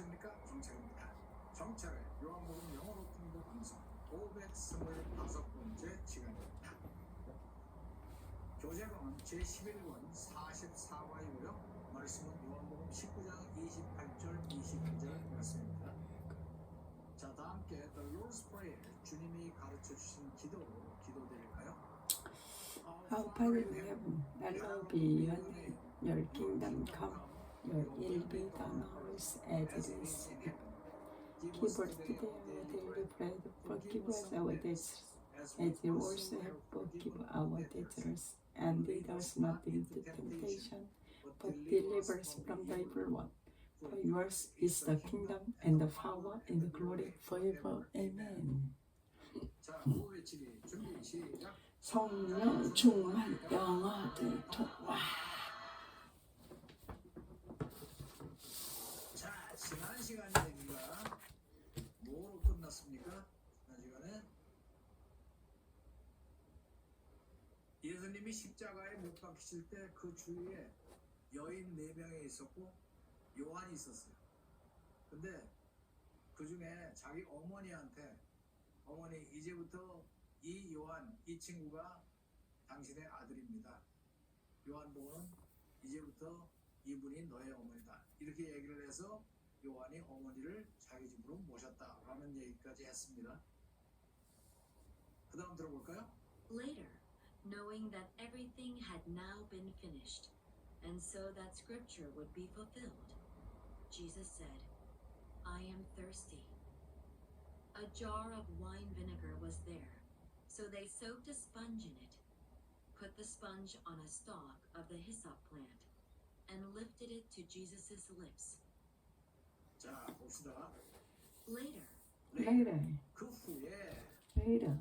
안녕하십니까, 정철입니다. 정철의 요한복음 영어로 통독 방송 525번째 시간입니다. 교재로는 제11권 44화이고요. 말씀은 요한복음 19장 28절 29절 말씀입니다. 자, 다 함께 The Lord's Prayer, 주님이 가르쳐주신 기도로 기도드릴까요? Our Father in heaven, hallowed be your name. Your kingdom come, your will be done on earth as it is in heaven. Give us today our daily bread. Forgive us our debts, as we also have forgiven our debtors. And lead us not into temptation, but deliver us from the evil one. For yours is the kingdom and the power and the glory forever. Amen. 자, 구호 외치기 준비 시작. 성령 충만 영화들 통화. 자, 지난 시간 얘기가 뭐로 끝났습니까? 지난 시간에 예수님이 십자가에 못 박히실 때 그 주위에 여인 4명이 있었고 요한이 있었어요. 근데 그 중에 자기 어머니한테 어머니, 이제부터 이 요한, 이 친구가 당신의 아들입니다. 요한복음은 이제부터 이분이 너의 어머니다. 이렇게 얘기를 해서 요한이 어머니를 자기 집으로 모셨다라는 얘기까지 했습니다. 그 다음 들어볼까요? Later, knowing that everything had now been finished, and so that scripture would be fulfilled, Jesus said, I am thirsty. A jar of wine vinegar was there, so they soaked a sponge in it, put the sponge on a stalk of the hyssop plant, and lifted it to Jesus' lips. 자, 봅시다. Later, Later, 그 후에 later,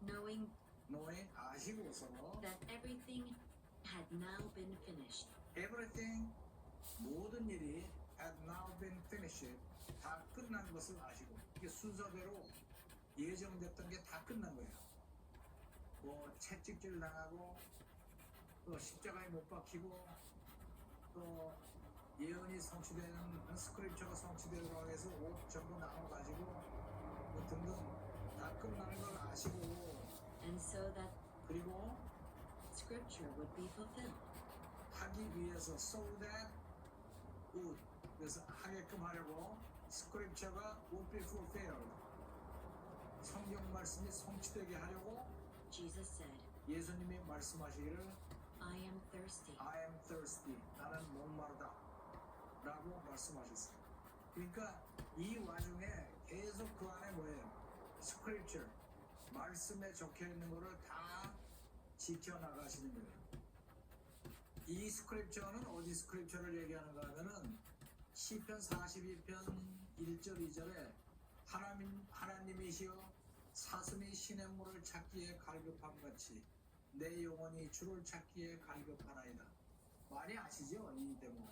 knowing 너의 아시고서 that everything had now been finished, everything, 모든 일이 had now been finished, 다 끝난 것을 아시고, 이게 순서대로 예정됐던 게 다 끝난 거예요. 뭐 채찍질 당하고 또 십자가에 못 박히고 또 예언이 성취되는 스크립처가 성취되도록 해서 옷 전부 나눠가지고 뭐 등등 다 끝나는 걸 아시고, and so that 그리고 scripture would be fulfilled. 하기 위해서 so that would, 그래서 하게끔 하려고 스크립처가 would be fulfilled, 성경 말씀이 성취되게 하려고 Jesus said, 예수님이 말씀하시기를 I am thirsty. I am thirsty, 나는 목마르다 라고 말씀하셨어요. 그러니까 이 와중에 계속 그 안에 뭐예요? 스크립처, 말씀에 적혀있는 거를 다 지켜나가시는 거예요. 이 스크립처는 어디 스크립처를 얘기하는가 하면은 시편 42편 1절 2절에 하나님이시여 사슴이 시냇물을 찾기에 갈급함같이 내 영혼이 주를 찾기에 갈급하나이다. 많이 아시죠? 이 대목.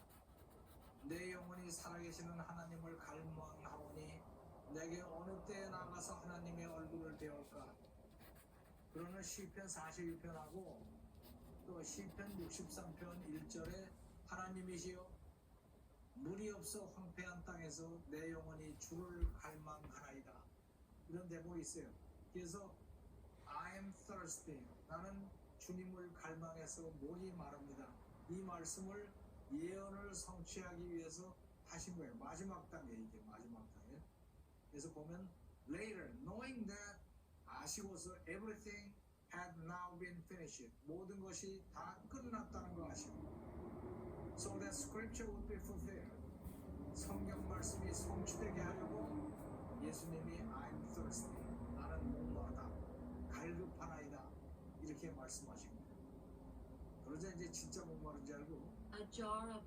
내 영혼이 살아계시는 하나님을 갈망하오니 내게 어느 때에 나가서 하나님의 얼굴을 배울까. 그러는 시편 42편하고 또 시편 63편 1절에 하나님이시여 물이 없어 황폐한 땅에서 내 영혼이 주를 갈망하나이다. 이런 대목이 있어요. 그래서 I am thirsty, 나는 주님을 갈망해서 목이 마릅니다. 이 말씀을 예언을 성취하기 위해서 하신 거예요. 마지막 단계, 이게 마지막 단계. 그래서 보면 later, knowing that, 아시고서 everything had now been finished, 모든 것이 다 끝났다는 거 아시고, so that scripture would be fulfilled, 성경 말씀이 성취되게 하려고 예수님이 I'm thirsty, 나는 목마르다, 갈급하나이다 이렇게 말씀하시고, 그러자 이제 진짜 목마른지 알고 A jar of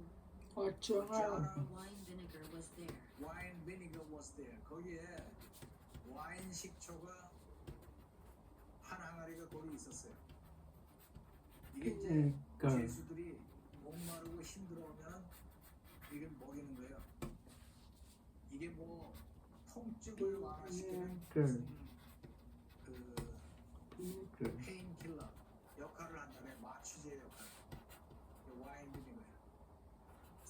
어쩌면 wine vinegar was there, wine vinegar was there, 거기에 와인 식초가 한 항아리가 거기 있었어요. 이게 이제 그러니까. 죄수들이 목마르고 힘들어오면 이게 먹이는 거예요. 이게 뭐 통증을 완화시키는 무슨 그 페인킬러 역할을 한다네. 마취제 역할. 와인 비니거예요.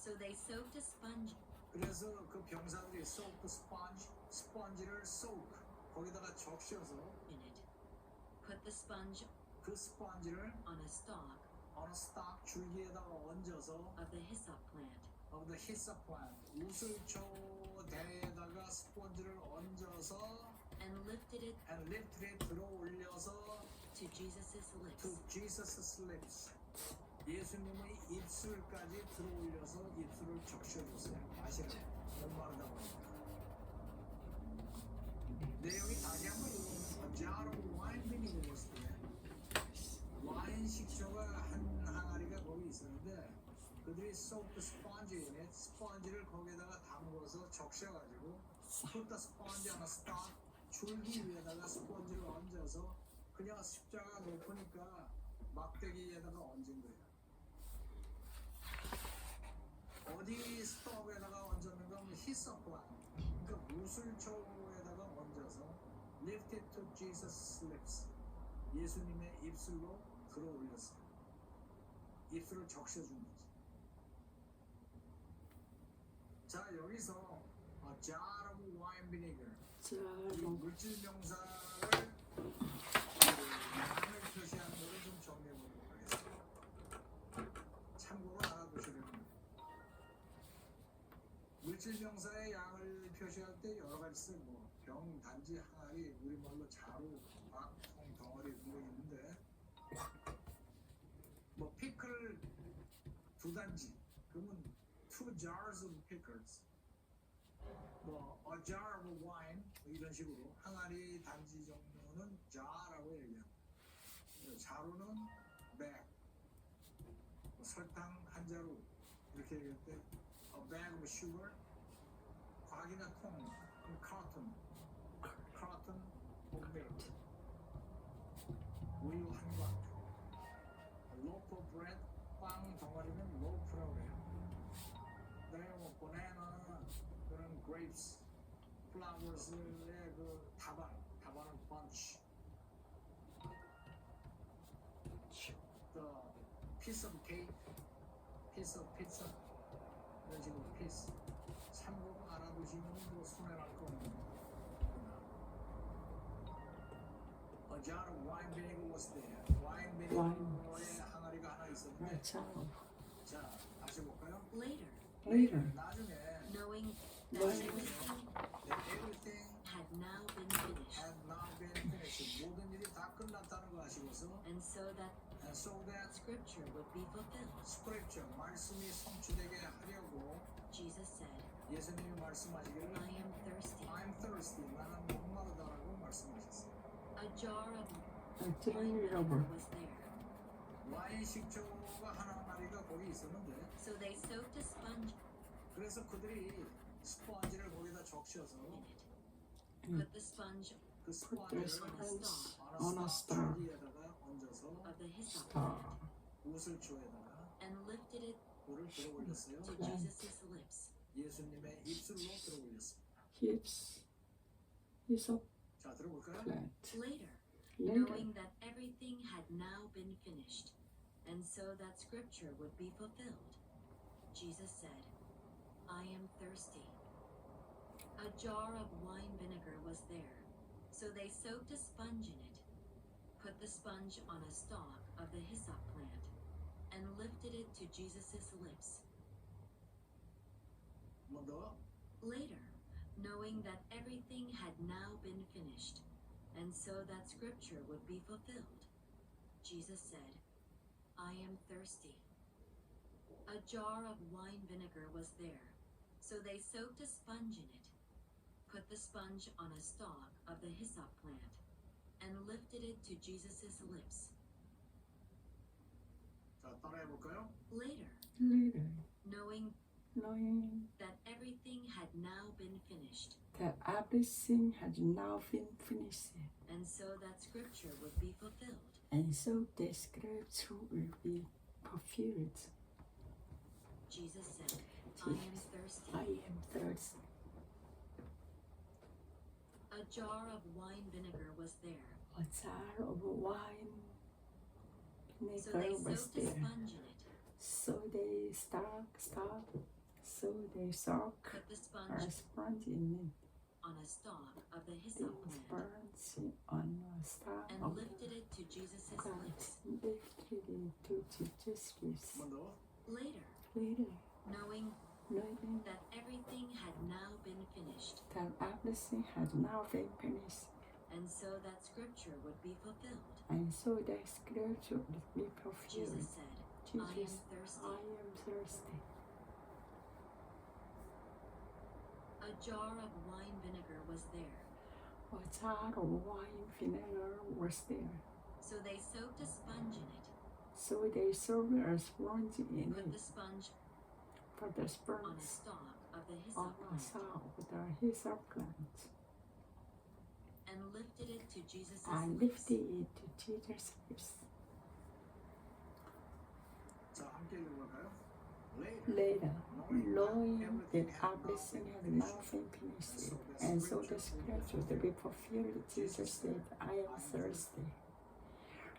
so they soaked a sponge 그래서 그 병사들이 soak 스펀지를 soak 거기다가 적셔서 in it. Put the sponge 그 스펀지를 on a stalk 어느 스탁 줄기에다가 얹어서 of the hyssop plant of the hyssop plant 우슬초 대에다가 스펀지를 얹어서 and lifted it and lifted it 들어 올려서 to Jesus' to lips. Jesus' lips 예수님의 입술까지 들어 올려서 입술을 적셔줬어요. 마시라고 목마르다 보니까 내용이 다시 한번 읽어보면 jar of wine vinegar was there. 와인 식초가 한 항아리가 거기 있었는데 그들이 soak sponge in it 스펀지를 거기다가 담궈서 적셔가지고 put the sponge on a stalk 줄기 위에다가 스펀지를 얹어서 그냥 십자가 높으니까 막대기에다가 얹은 거예요. 어디 스톡에다가 얹었는가 하면 히서프란 그러니까 무술초에다가 얹어서 lifted to Jesus' lips 예수님의 입술로 들어 올렸어요. 입술을 적셔준 거지. 자 여기서 jar of wine vinegar 이 자로 물질 명사를 양을 표시하는 거를 좀 정리해 보도록 하겠습니다. 참고로 알아두시려는 거예요. 물질 명사의 양을 표시할 때 여러 가지 쓰고 병, 단지, 항아리, 우리말로 자루, 박, 통, 덩어리 이런 거 있는데 뭐 피클 두 단지 그러면 two jars of pickles 뭐 a jar of wine 뭐 이런 식으로 항아리 단지 정도는 jar라고 얘기합니다. 자루는 bag 뭐 설탕 한 자루 이렇게 얘기할 때 a bag of sugar 과기나 통 그럼 carton of milk 우유 한 관 a loaf of bread 빵 덩어리는 loaf라고 해요. 그다음에 뭐 banana 그런 grapes flowers의 그 다발은 bunch the piece of cake piece of pizza 이런 식으로 piece 참고로 알아두시면 뭐 손해날 거 없는 a jar of wine vinegar was there wine vinegar의 항아리가 하나 있었는데 자로 자 다시 볼까요? Later, later 나중에 knowing that Right. everything everything had now been finished, had now been finished 모든 일이 다 끝났다는 거 아시고서 and so that and so that scripture would be fulfilled, scripture 말씀이 성취되게 하려고 Jesus said, 예수님이 말씀하시기를 I am thirsty. I'm thirsty 나는 목마르다라고 말씀하셨어요. A jar of 알트를 wine vinegar 잃어버 was there. 와인 식초가 하나마리가 거기 있었는데 So they soaked a sponge 그래서 그들이 스펀지를 거기다 적셔서 in it. Put the sponge 그 the 스펀지를 sponge on a star 줄기에다가 얹어서 of the hyssop star plant 우슬초에다가 and lifted it 물을 들어 올렸어요. to Plant. Jesus' lips. 예수님의 입술로 들어 올렸습니다. hips hyssop 자 들어볼까요? plant Later, later knowing that everything had now been finished, and so that scripture would be fulfilled, Jesus said, I am thirsty. A jar of wine vinegar was there, so they soaked a sponge in it, put the sponge on a stalk of the hyssop plant, and lifted it to Jesus' lips. 뭐 더? Later, knowing that everything had now been finished, and so that scripture would be fulfilled, Jesus said, I am thirsty. A jar of wine vinegar was there, so they soaked a sponge in it, put the sponge on a stalk of the hyssop plant, and lifted it to Jesus' lips. 자 따라해볼까요? Later, later knowing knowing that everything had now been finished, that everything had now been finished and so that scripture would be fulfilled, and so the scripture will be fulfilled. Jesus said, I am thirsty. I am thirsty. A jar of wine vinegar was there, A jar of wine so they vinegar was soaked a there. sponge in it, So they stuck so they soak Put the a sponge sponge in on a stalk of the it. hyssop The plant sponge on a star and of lifted it to Jesus' God lips. lifted it to Jesus' lips. 한 번 더. Later, Later, knowing knowing that everything had now been finished, that everything had now been finished, and so that scripture would be fulfilled, and so the scripture would be fulfilled. Jesus said, I am Jesus, thirsty. I am thirsty. A jar of wine vinegar was there, A jar of wine vinegar was there, so they soaked a sponge in it, so they served a sponge in put it. the sponge For the on a sponge stalk of the on hyssop a plant saw with the hyssop plant, and lifted it to Jesus' and lips. lifted it to Jesus' lips. 자, 함께 읽어볼까요? Later, knowing that everything had now been finished, and so the scripture would be fulfilled, Jesus said, I am thirsty.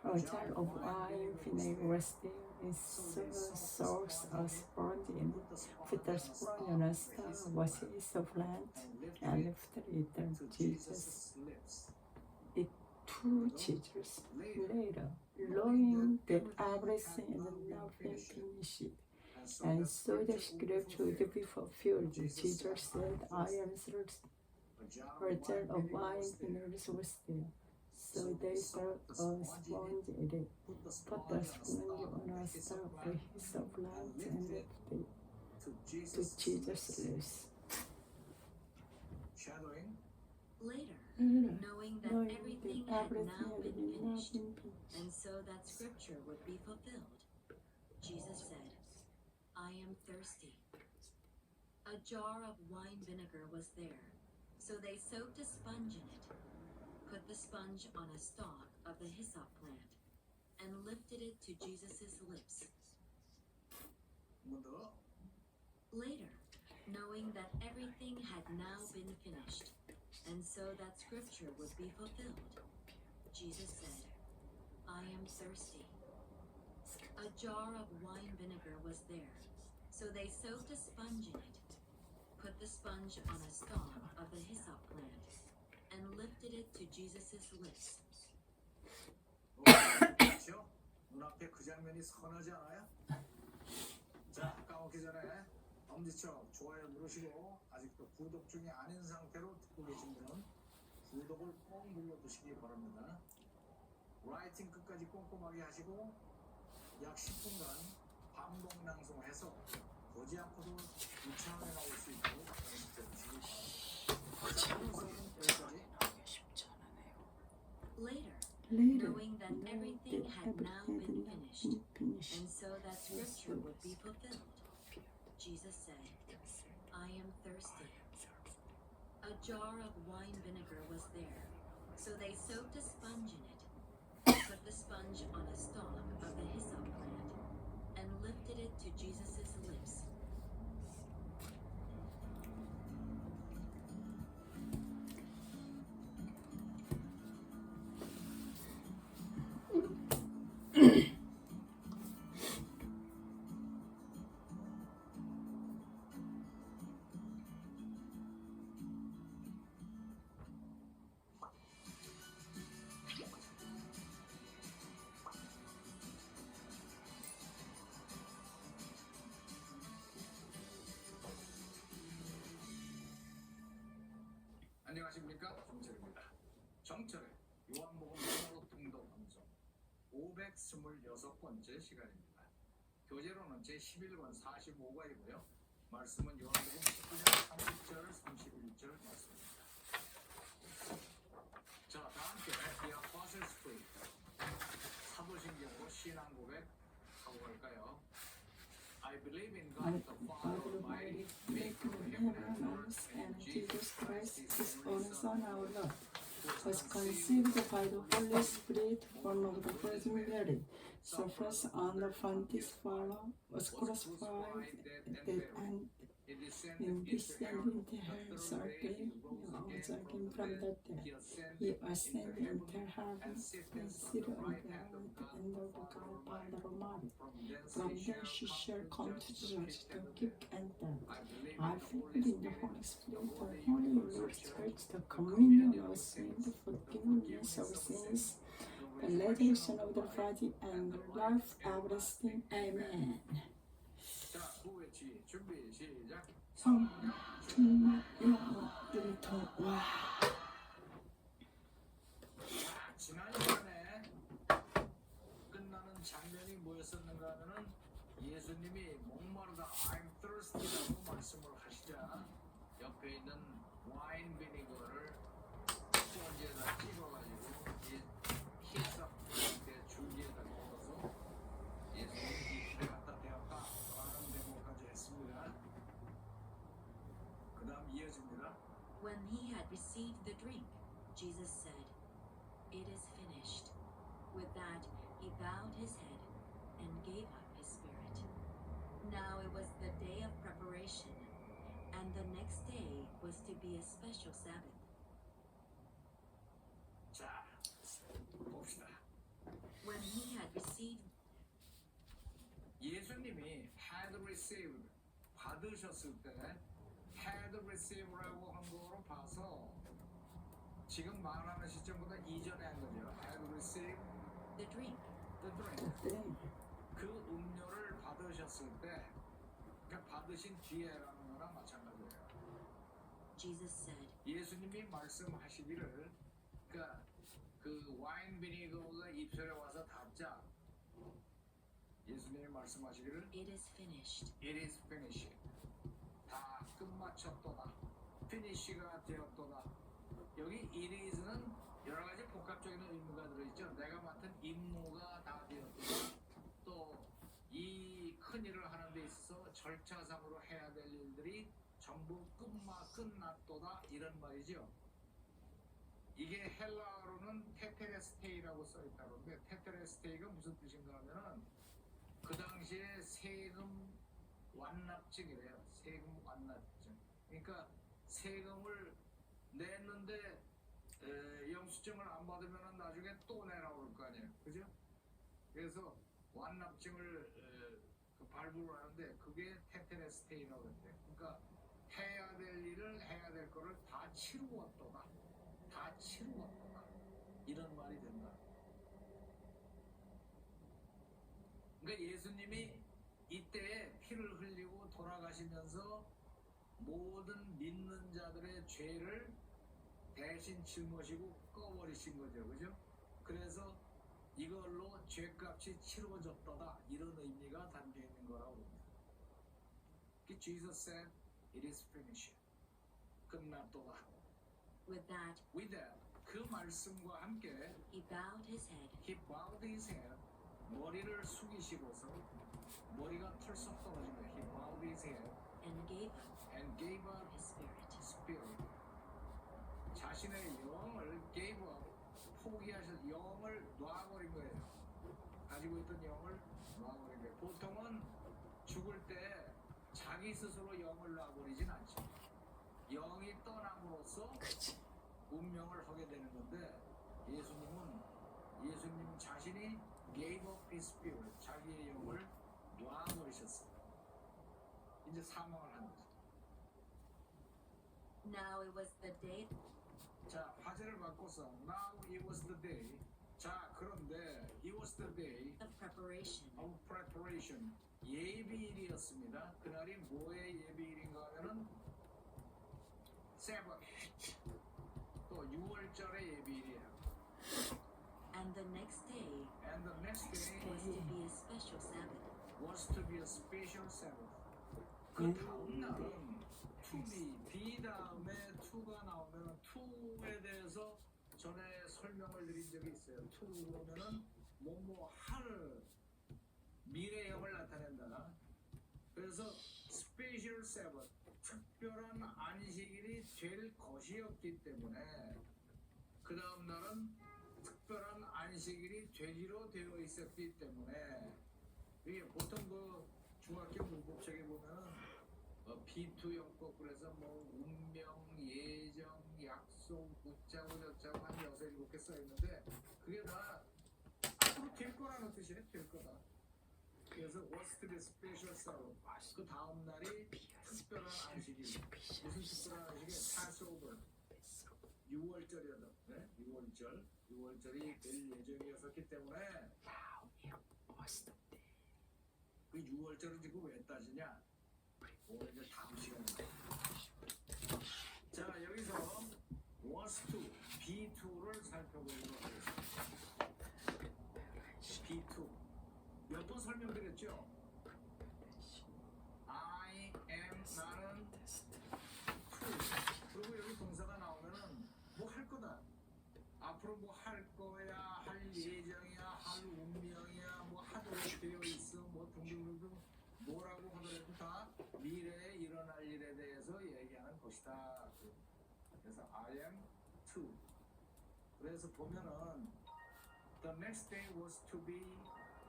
A jar of wine vinegar was there, and so soaked a sponge in it. Put the sponge on a star was hyssop plant, and lifted it to Jesus' lips. to Jesus. Later, knowing that everything had now been finished, and so the scripture would be fulfilled, Jesus said, I am thirsty. A jar of wine vinegar was there, so they soaked a sponge in it. Put the sponge on a star of the hyssop plant, and lifted it to Jesus' lips. Shadowing. Later, Later, knowing that knowing everything that had everything now had been now finished, been finished, and so that scripture would be fulfilled, Jesus said, I am thirsty. A jar of wine vinegar was there, so they soaked a sponge in it, put the sponge on a stalk of the hyssop plant, and lifted it to Jesus' lips. 한 번 더. Later, knowing that everything had now been finished, and so that scripture would be fulfilled, Jesus said, I am thirsty. A jar of wine vinegar was there, so they soaked a sponge in it, put the sponge on a stalk of the hyssop plant, and lifted it to Jesus' lips. 그렇죠? 눈앞에 그 장면이 선하지 않아요? 자, 까먹기 전에 엄지척 좋아요 누르시고 아직도 구독 중에 아닌 상태로 듣고 계신 분은 구독을 꼭 눌러두시기 바랍니다. 라이팅 끝까지 꼼꼼하게 하시고 약 10분간 반복 낭송해서 보지 않고도 유창하게 나올 수 있도록 연습해 주시기 바랍니다. 자, 오늘은 여기까지. Later, later, knowing that everything had now been finished, and so that scripture would be fulfilled, Jesus said, I am thirsty. A jar of wine vinegar was there, so they soaked a sponge in it, put the sponge on a stalk of the hyssop plant, and lifted it to Jesus' lips. 안녕하십니까, 정철입니다. 정철의 요한복음 영어로 통독 방송 526번째 시간입니다. 교재로는 제11권 45과이고요. 말씀은 요한복음 19장 30절 31절 말씀입니다. 자, 다 함께 The Apostles' Creed 사도신경으로 신앙 고백 하고 갈까요? I believe in God the Father Almighty, maker of heaven and earth, and Jesus Christ, His only Son, our Lord, was conceived by the Holy Spirit, born of the Virgin Mary, suffered under Pontius Pilate, was crucified, dead, and In descending to hell, circling, circling from the dead, he ascended into heaven and seated on the right hand of the Father Almighty. From there she shall come to judge the quick and dead. I believe in the Holy Spirit, the Holy Church, the communion of saints, the forgiveness of sins, the resurrection of the body, and life everlasting. Amen. 자, 구회치 준비 시작. 성령 융통. 와. 지난 시간에 끝나는 장면이 뭐였었는가 하면은 예수님이 목마르다 I'm thirsty라고 말씀을 하시자 옆에 있는 와인 비니거를 스펀지에다 찍어가지고 이 히스업의 줄기에다 넣어서 예수님이 입에 갖다 대었다 라는 대목까지 했습니다. 그 다음 이어집니다. When he had received the drink, Jesus said, "It is finished." With that, he bowed his head and gave up his spirit. Now it was the day of preparation, and the next day was to be a special Sabbath. 자, 봅시다. When he had received 예수님이 had received 받으셨을 때 had received라고 한 거로 봐서 지금 말하는 시점보다 이전에 한 거죠. had received the drink, the drink. 그 음료를 받으셨을 때 그러니까 받으신 뒤에라는 거랑 마찬가지예요. Jesus said, 예수님이 말씀하시기를 그러니까 그 와인 비니거가 입술에 와서 닿자 예수님이 말씀하시기를 "It is finished." It is finished. 다 끝마쳤도다. finish가 되었도다. 여기 it is는 여러 가지 복합적인 의미가 들어있죠. 내가 맡은 임무가 다 되었도다. 또 이 큰 일을 하는 데 있어서 절차상으로 해야 될 일들이 전부 끝났도다 이런 말이죠. 이게 헬라어로는 테테레스테이라고 써있다는데 테테레스테이가 무슨 뜻인가 하면은 그 당시에 세금 완납증이래요. 세금 완납증. 그러니까 세금을 냈는데 영수증을 안 받으면 나중에 또 내라고 그럴 거 아니에요. 그죠? 그래서 완납증을 그 발부를 하는데 그게 테테레스테이라고 했대요. 그러니까 해야 될 일을 해야 될 거를 다 치루었도다. 다 치루었도다. 이런 말이 된다. 그러니까 예수님이 이때에 피를 흘리고 돌아가시면서 모든 믿는 자들의 죄를 대신 짊어지고 꺼버리신 거죠. 그죠? 그래서 이걸로 죄값이 치루어졌다 이런 의미가 담겨 있는 거라고 봅니다. Jesus said, it is finished. 끝났도다. With that, With that, 그 말씀과 함께 he bowed his head he bowed his head. 머리를 숙이시고서 머리가 털썩 떨어진 거예요. He bowed his head and gave up his his spirit. spirit. 자신의 영을 gave up, 포기하셔서 영을 놔버린 거예요. 가지고 있던 영을 놔버린 거예요. 보통은 죽을 때 자기 스스로 영을 놔버리진 않죠. 영이 떠남으로써 그치. 운명을 하게 되는 건데 예수님 자신이 gave up his spirit, 자기의 영을 놔버리셨어요. 이제 사망을 한 거죠. Now it was the day 자, 화제를 바꿔서 now it was the day. 자, 그런데 it was the day of preparation, of preparation. 예비일이었습니다. 그날이 뭐의 예비일인가 하면은 세븐. 또 6월절의 예비일이에요. and the next day And the next day was to be a special Sabbath. was to be a special Sabbath. 그 다음 날은 to be 다음에 to가 나오면 to에 대해서 전에 설명을 드린 적이 있어요. to 그러면은 뭐뭐 할 미래형을 나타낸다. 그래서 special Sabbath 특별한 안식일이 될 것이었기 때문에 그 다음 날은 특별한 안식일이 되기로 되어 있었기 때문에 이게 보통 그 중학교 문법책에 보면은 B2용법 그래서 뭐 운명, 예정, 약속, 웃자고 저자고 한 6, 7개 써 있는데 그게 다 앞으로 될 거라는 뜻이래. 될 거다. 그래서 was to be special Sabbath. 그 다음 날이 특별한 안식일. 무슨 특별한 안식일? Passover. 6월절이었다. 네? 6월절이 될 예정이었기 때문에 그 6월절을 지금 왜 따지냐? 오늘 이제 다음 시간에. 자, 여기서 was to, B2를 살펴보도록 하겠습니다. B2. 몇 번 설명드렸죠? I am, 나는 to. 그리고 여기 동사가 나오면은 뭐 할 거다. 앞으로 뭐 할 거야, 할 예정이야, 할 운명이야, 뭐 하도록 되어 있어, 뭐 등등등등 뭐라고 하더라도 다 미래에 일어날 일에 대해서 얘기하는 것이다. 그래서 I am to. 그래서 보면은 the next day was to be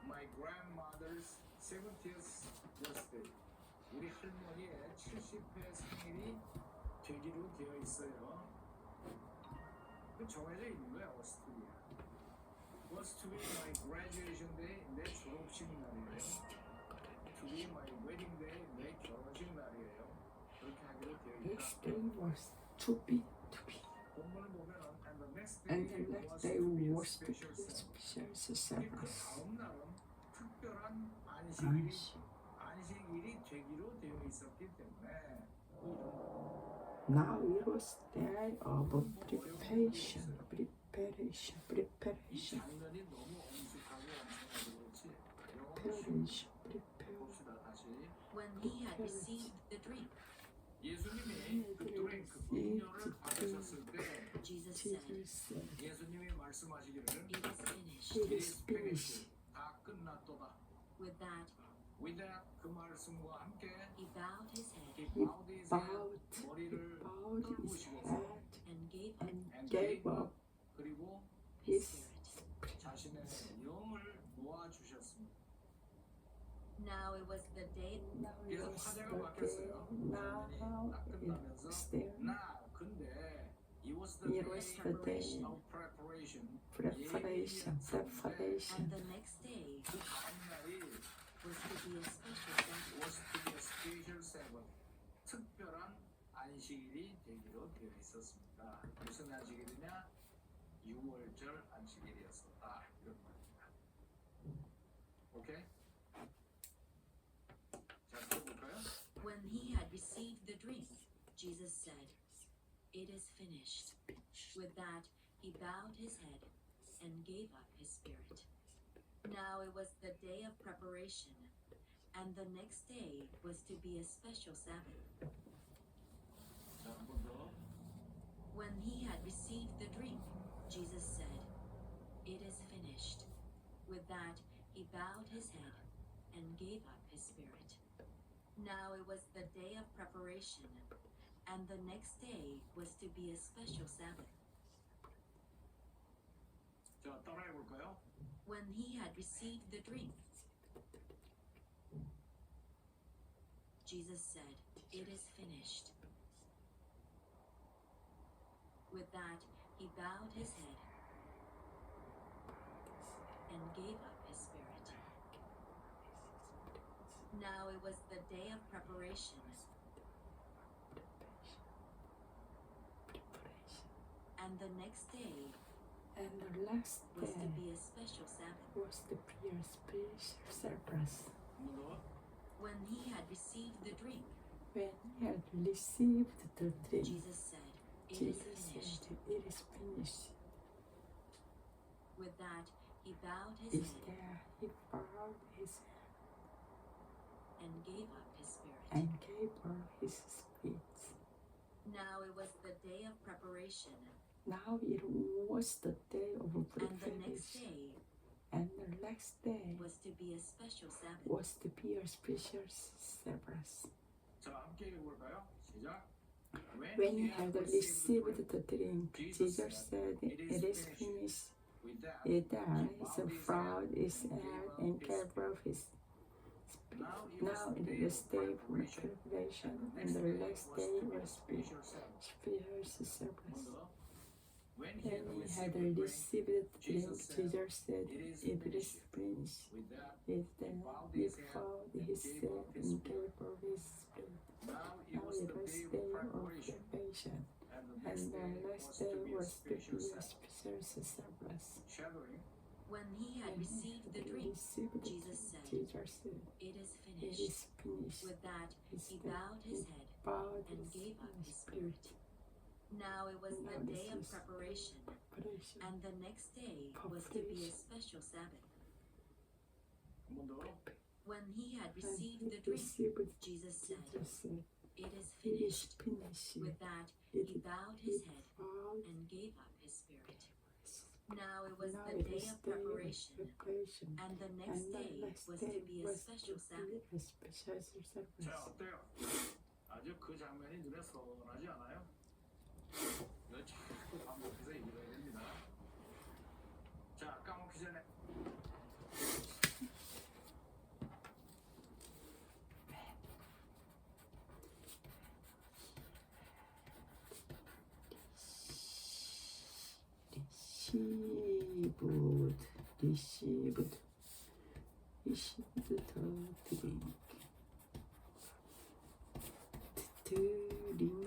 my grandmother's 70th birthday. 우리 할머니의 70회 생일이 되기로 되어 있어요. 그 정해져 있는 거야, was to be. Was to be my graduation day, 내 졸업식 날이에요. To be my wedding day, 내 결혼식 날이에요. 그렇게 하기로 되어 있다. This day was to be. 본문을 보면은 and the next And the day next day was to be special a Sabbath. special 그 Sabbath. 다음 날은 특별한 안식일이 안식. 되기로 되어 있었기 때문에 Now it was day of preparation. 이 Preparation. 장면이 너무 엄숙하고 엄청나게 그렇지. Preparation. 봅시다 다시. When he had received the drink, 예수님이 그 드링크, 그 음료를 받으셨을 때 Jesus said, Jesus said, 예수님이 말씀하시기를 It is finished. It is finished. 다 끝났도다. With that, With that, 그 말씀과 함께 he bowed his head he He bowed his head, bowed 머리를 his 떨구시고 head and gave up and gave up 그리고 his his spirit. 자신의 영을 놓아 주셨습니다. Now it was the day. Now it 그래서 was 화제가 the 바뀌었어요. day. Now 딱 끝나면서 it's there. Now 근데 it was the It was the day of preparation. preparation. And the next day 그 다음 날이 was to be a special Sabbath. was to be a special Sabbath. 특별한 안식일이 되기로 되어 있었습니다. 무슨 안식일이냐? 6월절 안식일이었었다. 이런 말입니다. 오케이? 자, 들어볼까요? When he had received the drink, Jesus said, It is finished. With that, he bowed his head and gave up his spirit. Now it was the day of preparation, and the next day was to be a special Sabbath. 자, 한 번 더. When he had received the drink, Jesus said, It is finished. With that, he bowed his head and gave up his spirit. Now it was the day of preparation, and the next day was to be a special Sabbath. 자, 따라해 볼까요? When he had received the drink, Jesus said, It is finished. With that, he bowed his head and gave up his spirit. Now it was the day of preparation, and the next day And the last was to day be a special Sabbath. was the prayer special service. 한 번 더. When he had received the drink, When he had received the drink, Jesus said, It is Jesus finished. said, It is finished. With that, he bowed his Is head there he bowed his head and gave up his spirit. and gave her his spirit. Now it was the day of preparation, Now it was the day of and the next preparation, day and the next day was to be a special Sabbath. was to be a special service. 자, 함께 읽어볼까요? 시작. When he had received the drink, Jesus said, It is finished. With that, With that, he bowed his head and gave up his Now it is the day for preparation, and the last day was special service. When When he had received the drink, Jesus said, "It is finished." With that, It then he bowed his head and gave up his spirit. now it Now was it the was day day of of preparation, preparation, and the and next the day last was day to be a was to special be a Sabbath. special service. Shadowing, When he had When received the he drink, received it, Jesus said, Jesus said, "It is "It finished." is finished." With that, His he death, bowed his he head bowed and his gave up his spirit. spirit. Now it was Now the this day of is preparation, preparation. and the next day was to be a special Sabbath. 한 번 더. When he had And received he the drink, received it, Jesus said, Jesus said, "It is "It is finished." finished." With that, It he bowed he his head bowed and gave up his spirit. his Now it was Now the it day is of day of preparation, preparation, and the and next the day next was day to be a was special to be Sabbath. a special service. 자, 어때요? 아주 그 장면이 눈에 선하지 않아요? 이거 자꾸 반복해서 읽어야 됩니다. 자, 까먹기 전에 received the drink. drink.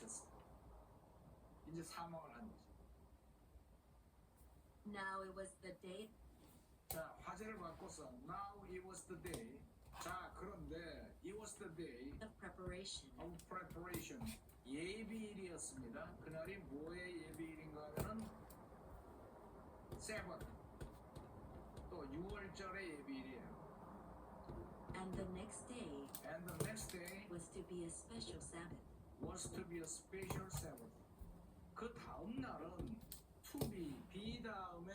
마쳤어. 이제 사망을 한 거죠. Now it was the day 자, 화제를 바꿔서 now it was the day. 자, 그런데 it was the day of preparation. of preparation. 예비일이었습니다. 그날이 뭐의 예비일인가 하면은 세번 또 6월절의 예비일이에요. And the next day And the next day was to be a special Sabbath. was to be a special Sabbath. 그 다음 날은 to be 다음에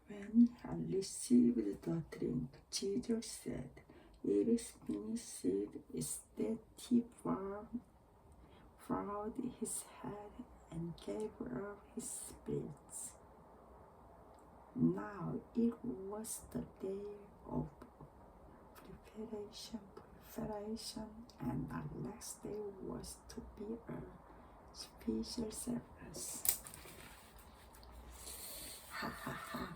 When he had received the drink, Jesus said, "It is finished." Instead, he bowed his head and gave up his spirit. Now it was the day of preparation, and the next day was to be a special service. Ha ha ha.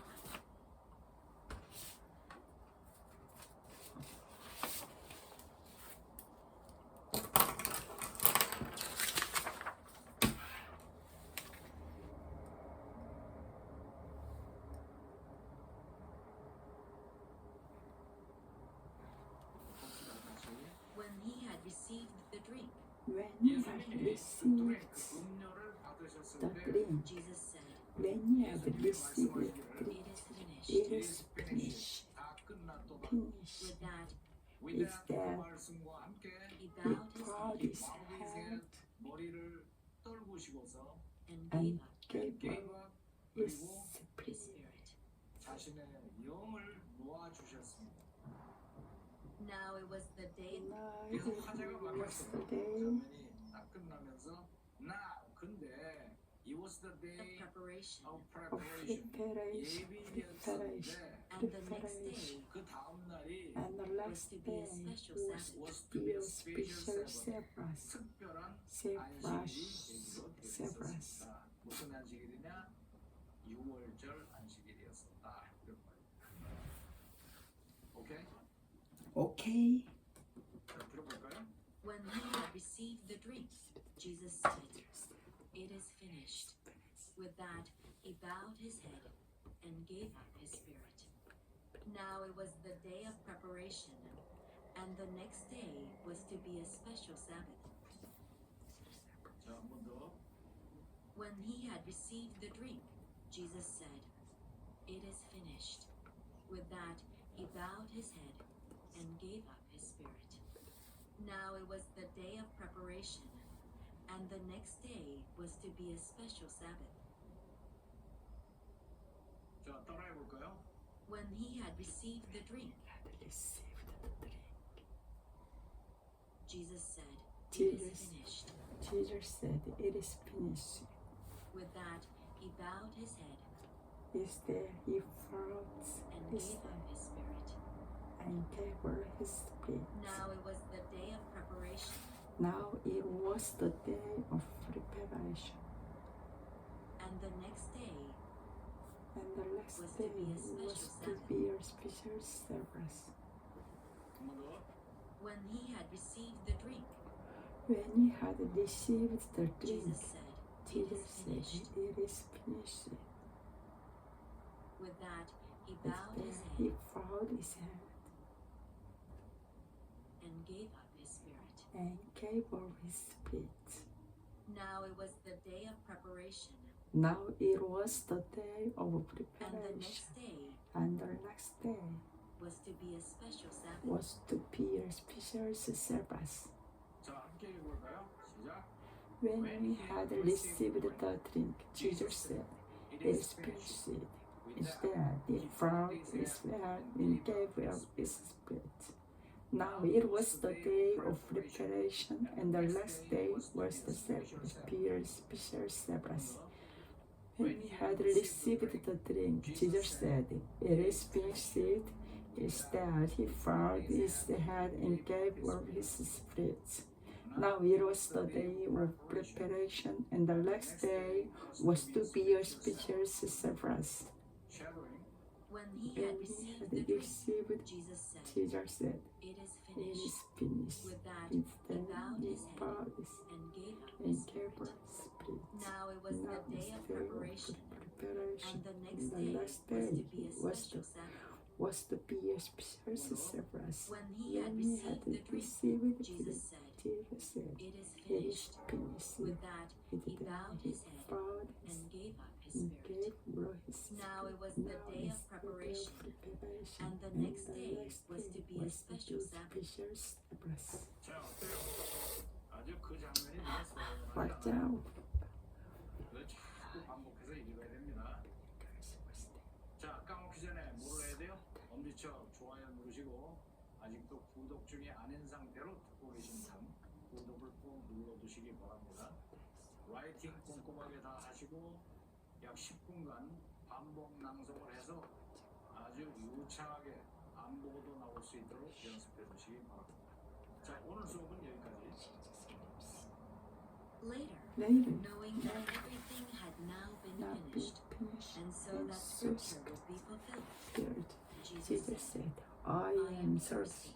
When he had received the drink, When he had received 음료를 받으셨을 the 때 drink, Jesus said, when he had received the drink, It it is finished. is finished. 다 끝났도다. Finished. With that, with is that 그 that 말씀과 함께 he He bowed his bowed head his head 머리를 떨구시고서 and and gave up gave gave up up his 그리고 his spirit. spirit. 자신의 영을 놓아 주셨습니다. Now it was the day Now 그래서 it 화제가 was 바뀌었어요. the day 장면이 딱 끝나면서 now 근데 it was the of day preparation, of of preparation preparation, 예비일이었는데 and the next day 그 다음 날이 and the last to be a day special was Sabbath. to be a special Sabbath. 특별한 Sabbath, 안식일이 되기로 되어 Sabbath. 있었습니다. 무슨 안식일이냐? 6월절 안식일이었었다. 이런 말입니다. 오케이? Okay. 자, 들어볼까요? When he had received the drink, Jesus said, It is finished. With that, he bowed his head and gave up his spirit. Now it was the day of preparation, and the next day was to be a special Sabbath. 자, 한 번 더. When he had received the drink, Jesus said, It is finished. With that, he bowed his head and gave up his spirit. Now it was the day of preparation, and the next day was to be a special Sabbath. 자, 따라해 볼까요? When he had received the drink, Had received the drink. Jesus said, It is Jesus. finished. Jesus said, "It is finished." With that, he bowed his head Instead, he bowed and his gave up head his spirit. and gave up his spirit. Now it was the day of preparation, Now it was the day of preparation, and the next day and the last Was to day be a special was to Sabbath. be a special service. 한 번 더. when he had received the drink. When he had received the drink, Jesus said, It Jesus is said, finished. "It is finished." With that, he bowed his Instead, he head bowed his head and gave up his spirit. and gave up his spirit. Now it was the day of preparation, Now it was the day of and the preparation, next day and the next day was to be a special Sabbath. was to be a special Sabbath. 자, 함께 읽어볼까요? 시작. When he had received the drink, Jesus said, "It is finished." Instead, he found his hand and gave up his spirit. Now it was the day of preparation, and the next day was the Sabbath, special Sabbath. When he had received the drink, Jesus said, "It is finished." Instead, he found his head and gave up his spirit. Now it was the day of preparation, and the next day was to be a special Sabbath. Shadowing. When he When had he received had the drink, received, Jesus said, Jesus said, "It is "It is finished." finished." With that, Instead, he bowed he his head bowed his and gave up and his gave spirit. up his spirit. Now it was Now the day of preparation, preparation, and the and next the day next was day to be a was special to Sabbath. be a special Sabbath. When he had When he had received the drink, received the Jesus drink, said, Jesus said, "It is "It is finished." finished." With that, With he that, bowed he his head bowed his and gave up his and spirit. gave up his Now it was spirit. the Now day is of the preparation, preparation, and the next day was to be a special Sabbath. Sabbath. 자, 어때요? 아주 그 장면이 눈에 선하지 Watch 않아요? out. 그걸 자꾸 반복해서 읽어야 됩니다. 자, 까먹기 전에 뭘 해야 돼요? 엄지척 좋아요 누르시고 아직도 구독 중에 아닌 상태로 듣고 계신 분 구독을 꼭 눌러두시기 바랍니다. 라이팅 꼼꼼하게 다 하시고 약 10분간 반복 낭송을 해서 아주 유창하게 안 보고도 나올 수 있도록 연습해 두시기 바랍니다. 자, 오늘 수업은 여기까지. Later, knowing that everything had now been Now be finished, finished, and so and that so scripture would be fulfilled, scared. Jesus Jesus said, said, "I am thirsty."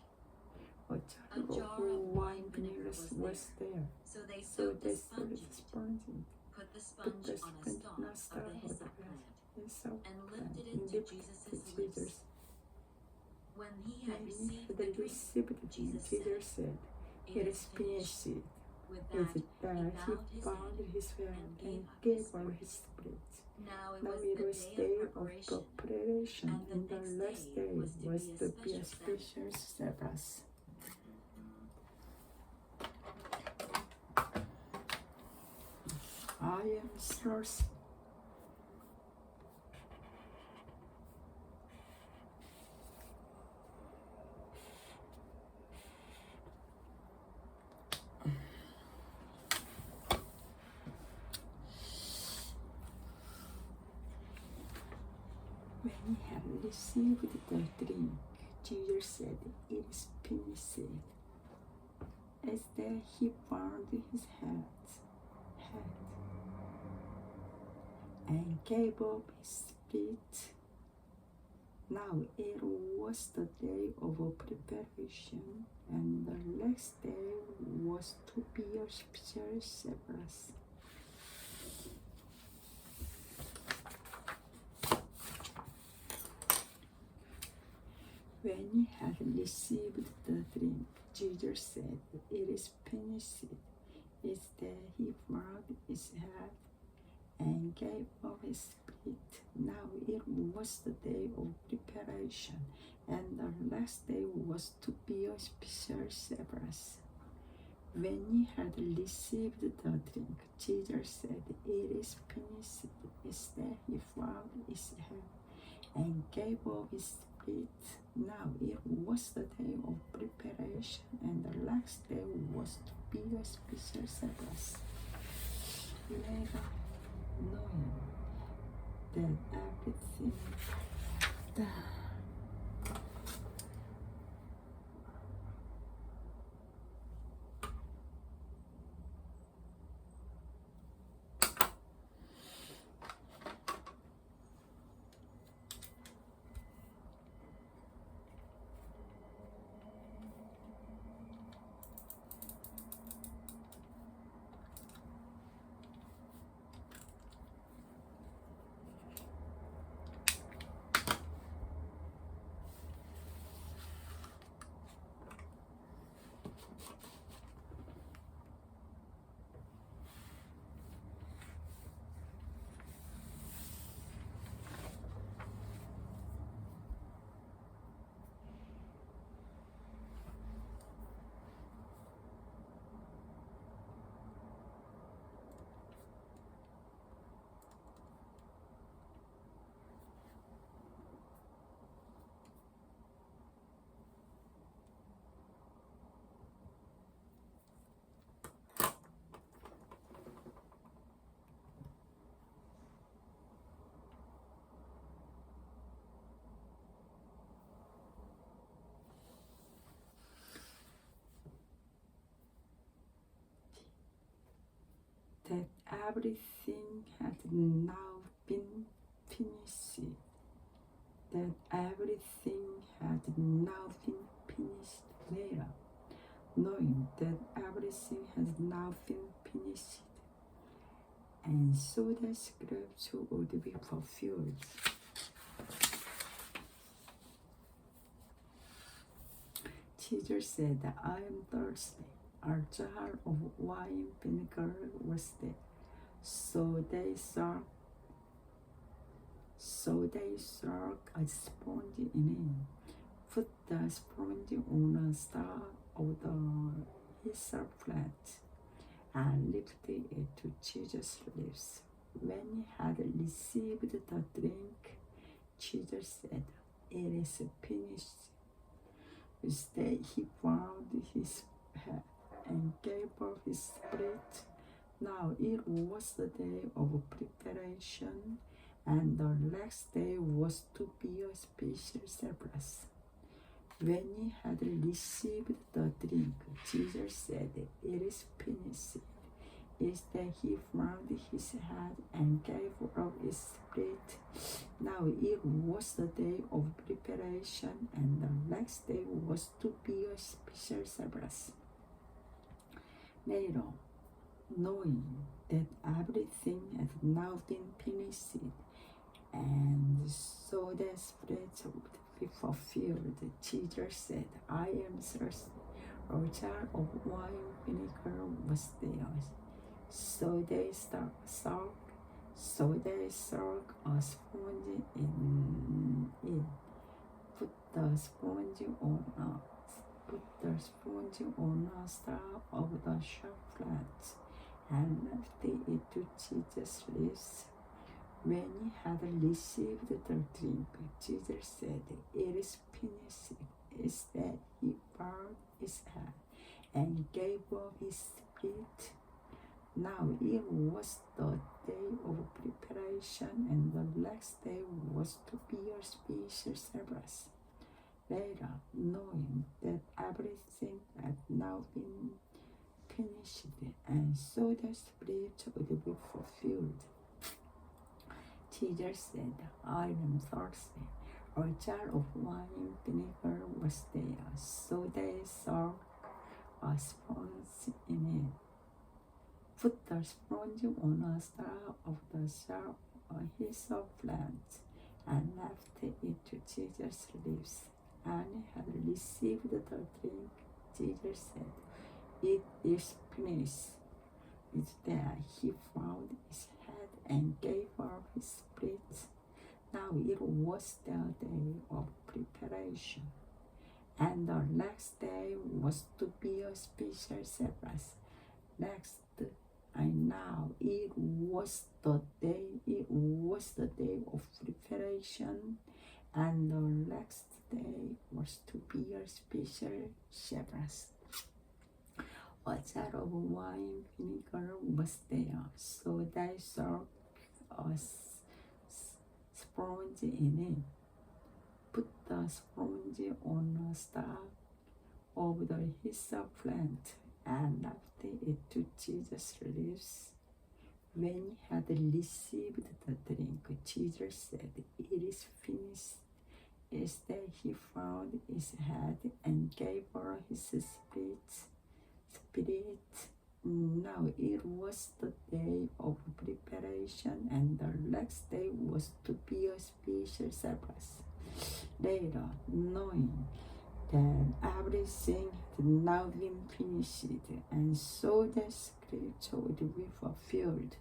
A jar of wine vinegar was there. So they So soaked they the started sponge in it, sponging, put the put sponge the on a sponge stalk on a of stalk the of hyssop the plant, hyssop and plant, lifted it and to lifted Jesus' to lips. Jesus. When he When had he received had the drink, received the drink, Jesus Jesus said, "It is finished." With With that, that, he he bowed bowed his his head head and and gave gave up up his his spirit. now it Now was it the was day day of of preparation, preparation, and the and the next next day day was to be a a special special Sabbath. I am thirsty. When he had received the drink, Jesus said, "It is finished." As that he bowed his head and gave up his spirit. Now it was the day of preparation, and the next day was to be a special Sabbath. When he had received the drink, Jesus said, "It is finished." Instead, he bowed his head and gave up his spirit. Now it was the day of preparation, and the next day was to be a special Sabbath. When he had received the drink, Jesus said, "It is finished." Instead, he bowed his head and gave up his spirit. Now it was the day of preparation, and the next day was to be a special Sabbath. 내가 knowing that everything that that everything had now been finished. That everything had now been finished. Later, knowing that everything has now been finished, and so the scripture would be fulfilled. Jesus said, I am thirsty. A jar of wine vinegar was there. So they stuck a sponge in it, put the sponge on a stalk of the hyssop plant, and lifted it to Jesus' lips. When he had received the drink, Jesus said, it is finished. Instead, he bowed his head and gave up his spirit. Now it was the day of preparation, and the next day was to be a special Sabbath. When he had received the drink, Jesus said, it is finished. Instead, he bowed his head and gave up his spirit. Now it was the day of preparation, and the next day was to be a special Sabbath. Later, knowing that everything had now been finished, and so the Spirit would be fulfilled, Jesus said, I am thirsty. A jar of wine vinegar was there. So they stuck a sponge in it. Put the sponge on a stalk of the hyssop plant, and lifted it to Jesus' lips. When he had received the drink, Jesus said, it is finished. Instead, he bowed his head and gave up his spirit. Now it was the day of preparation, and the next day was to be a special Sabbath. Later, knowing that everything had now been finished, and so the Spirit would be fulfilled, Jesus said, I am thirsty. A jar of wine vinegar was there, so they stuck a sponge in it. Put the sponge on a stalk of the hyssop plant, and lifted it to Jesus' lips. And he had received the drink. Jesus said, it is finished. Instead, he bowed his head and gave up his spirit. Now it was the day of preparation, and the next day was to be a special Sabbath. And now it was the day of preparation, and the next day was to be a special Sabbath. A jar of wine vinegar was there, so they stuck a sponge in it. Put the sponge on a stalk of the hyssop plant, and lifted it to Jesus' lips. When he had received the drink, Jesus said, it is finished. Instead, he bowed his head and gave up his spirit. Now it was the day of preparation, and the next day was to be a special Sabbath. Later, knowing that everything had now been finished, and so the scripture would be fulfilled,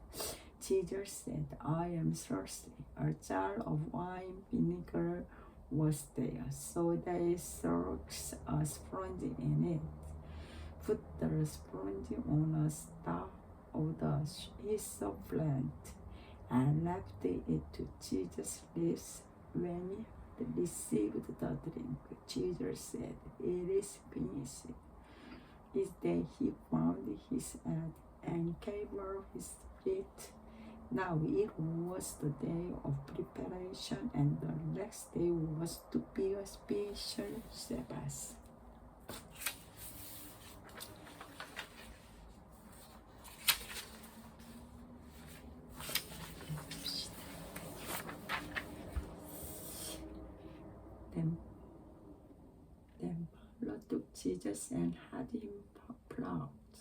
Jesus said, I am thirsty. A jar of wine vinegar was there, so they stuck a sponge in it. Put the sponge on a stalk of the hyssop plant, and lifted it to Jesus' lips. When he had received the drink, Jesus said, it is finished. Instead, he bowed his head and gave up his spirit. Now it was the day of preparation, and the next day was to be a special Sabbath. Jesus and had him flogged.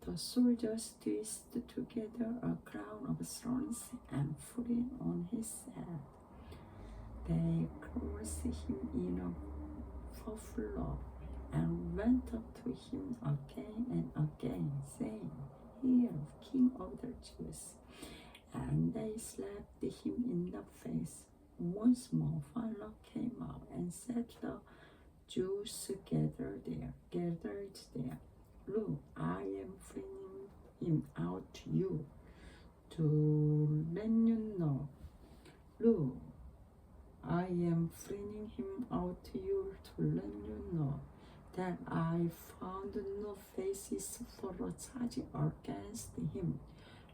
The soldiers twisted together a crown of thorns and put it on his head. They clothed him in a purple robe and went up to him again and again, saying, "Hail, King of the Jews!" And they slapped him in the face. Once more, Pilate came out and said to the Jews gathered there, "Look, I am bringing him out to you to let you know. Look, I am bringing him out to you to let you know that I found no basis for a charge against him."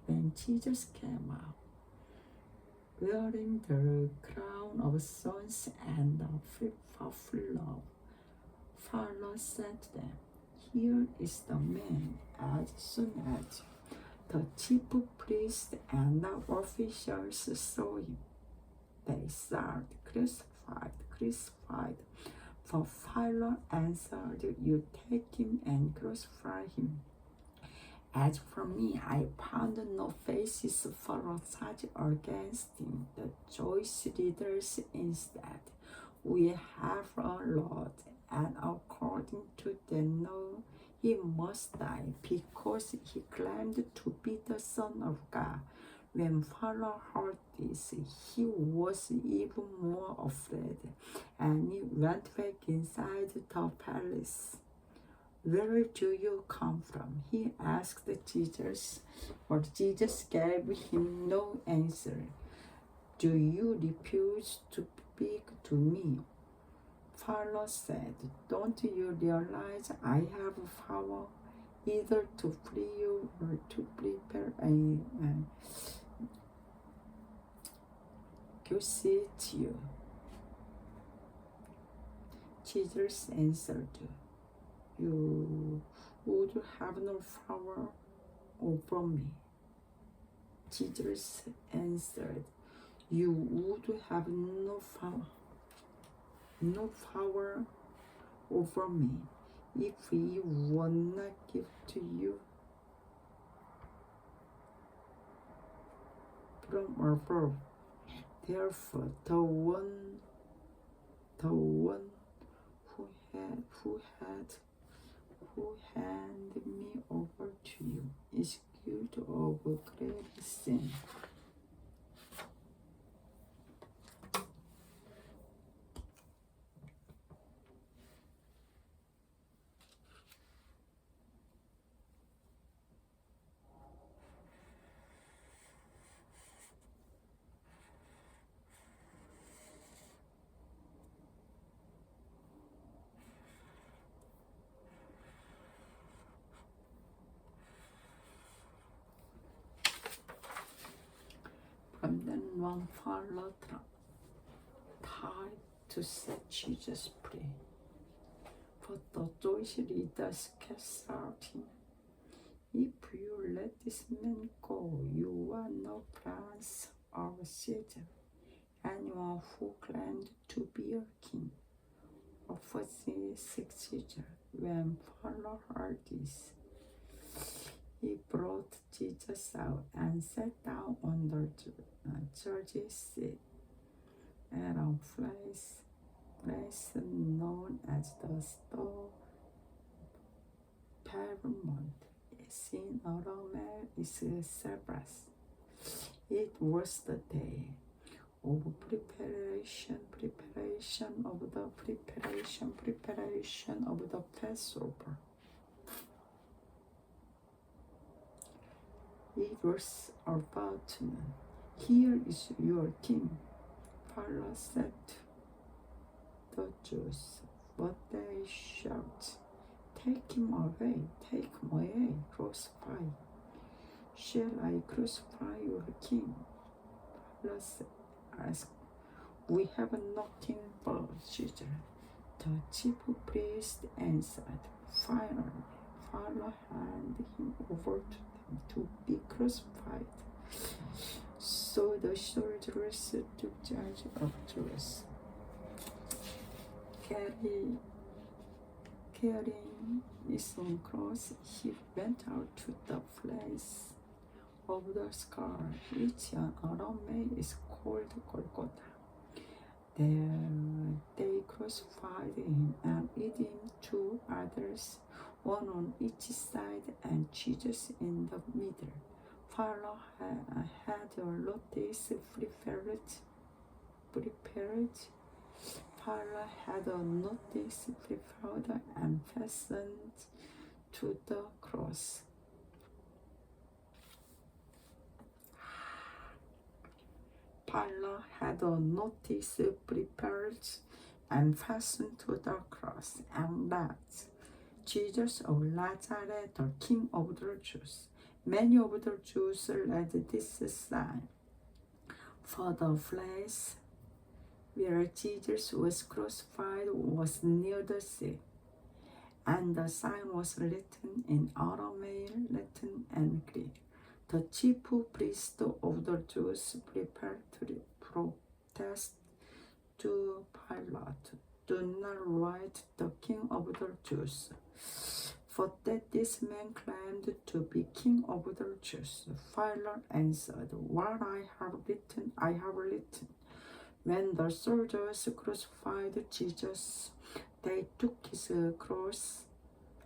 When Jesus came out, wearing the crown of thorns and the purple robe, Pilate said to them, "Here is the man." As soon as the chief priests and the officials saw him, they said, "Crucified, crucified." For Pilate answered, "You take him and crucify him. As for me, I found no basis for a charge against him." The Jewish leaders instead, "We have a Lord, and according to the law, he must die because he claimed to be the Son of God." When Pilate heard this, he was even more afraid, and he went back inside the palace. "Where do you come from?" he asked Jesus, but Jesus gave him no answer. "Do you refuse to speak to me?" Pilate said, "Don't you realize I have power either to free you or to prepare accuse you?" Jesus answered, "You would have no power over me." Jesus answered, "You would have no power over me if he were not given to you from above. Therefore, the one who handed me over to you is guilty of great sin." From then on, Pilate tried to set Jesus free, but the Jewish leaders kept shouting, "If you let this man go, you are no prince or Caesar. Anyone who claimed to be a king opposite Caesar." When Pilate heard this, he brought Jesus out and sat down on the judge's seat at a place known as the Stone Pavement. In Aramaic, is Sabbath. It was the day of preparation of the Passover. It was about noon. "Here is your king," Pilate said to the Jews. But they shouted, take him away, crucify. "Shall I crucify your king?" Pilate asked. "We have nothing but Caesar." The chief priest answered. Finally, Pilate handed him over to them to be crucified. So the soldiers took charge of Jews. Carrying his own cross, he went out to the place of the skull, which in Aramaic is called Golgotha. There they crucified him and with him 2 others, one on each side and Jesus in the middle. Pilate had a notice prepared. Pilate had a notice prepared and fastened to the cross. Pilate had a notice prepared and fastened to the cross, and that Jesus of Nazareth, the King of the Jews. Many of the Jews read this sign, for the place where Jesus was crucified was near the sea, and the sign was written in Aramaic, Latin, and Greek. The chief priest of the Jews prepared to protest to Pilate, "Do not write the King of the Jews, for that this man claimed to be King of the Jews." Pilate answered, "What I have written, I have written." When the soldiers crucified Jesus, they took his cross,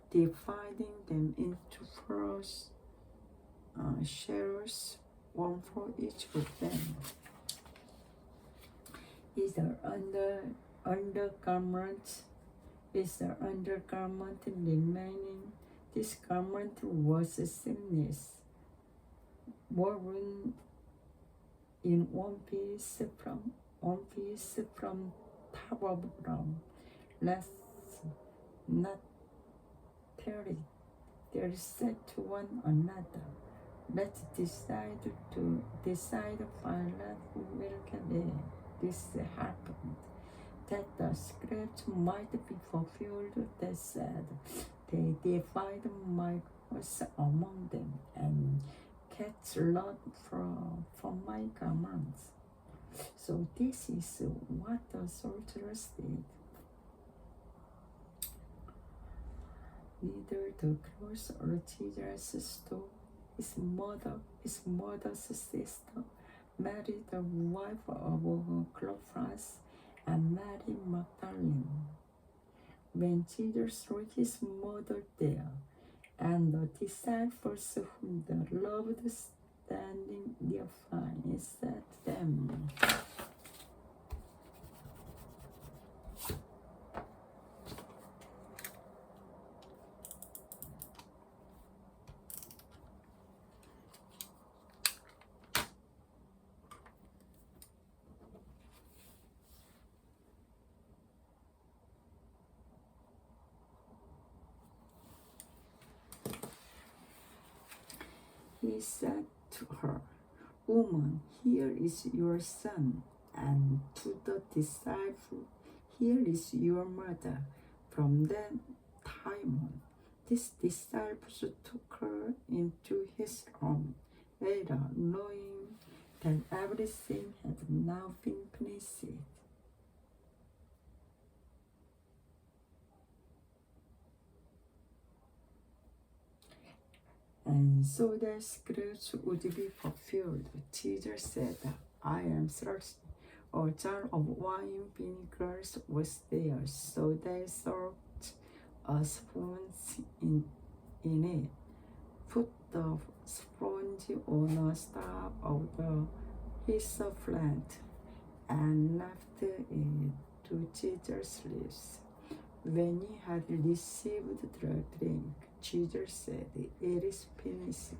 dividing them into 4 shares, one for each of them. Is the undergarment remaining? This garment was seamless, woven in one piece from top of bottom. Let's not tear it. They said to one another, "Let's decide Pilate who will get it." This happened, that the script might be fulfilled that said, "They divide my cross among them and cast lot from my garments." So this is what the soldiers did. Neither the cross or Jesus stole. His mother's sister, Mary, the wife of Clopas, and Mary Magdalene. When Jesus saw his mother there, and the disciples whom the loved standing nearby, he said to them, he said to her, "Woman, here is your son," and to the disciple, "Here is your mother." From that time on, these disciples took her into his home. Later, knowing that everything had now been finished, and so the scripture would be fulfilled, Jesus said, "I am thirsty." A jar of wine vinegar was there, so they soaked a sponge in it, put the sponge on a stalk of the hyssop plant, and left it to Jesus' lips. When he had received the drink, Jesus said, "It is finished."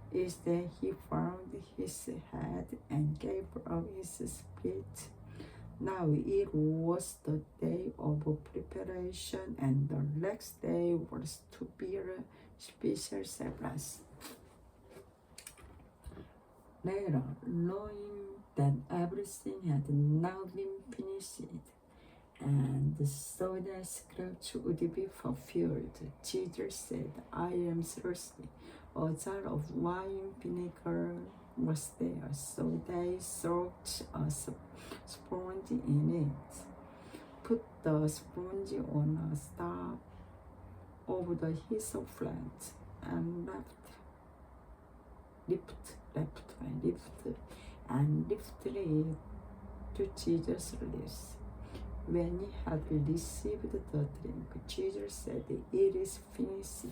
Is that he bowed his head and gave up his spirit. Now it was the day of preparation, and the next day was to be a special Sabbath. Later, knowing that everything had now been finished, and so that scripture would be fulfilled, Jesus said, "I am thirsty." A jar of wine vinegar was there, so they soaked a sponge in it, put the sponge on a stab of the hyssop plant and lifted it to Jesus' lips. When he had received the drink, Jesus said, "It is finished."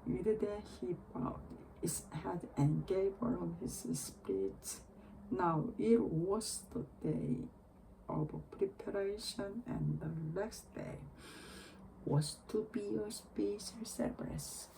With that he bowed his head and gave up his spirit. Now it was the day of preparation, and the next day was to be a special Sabbath.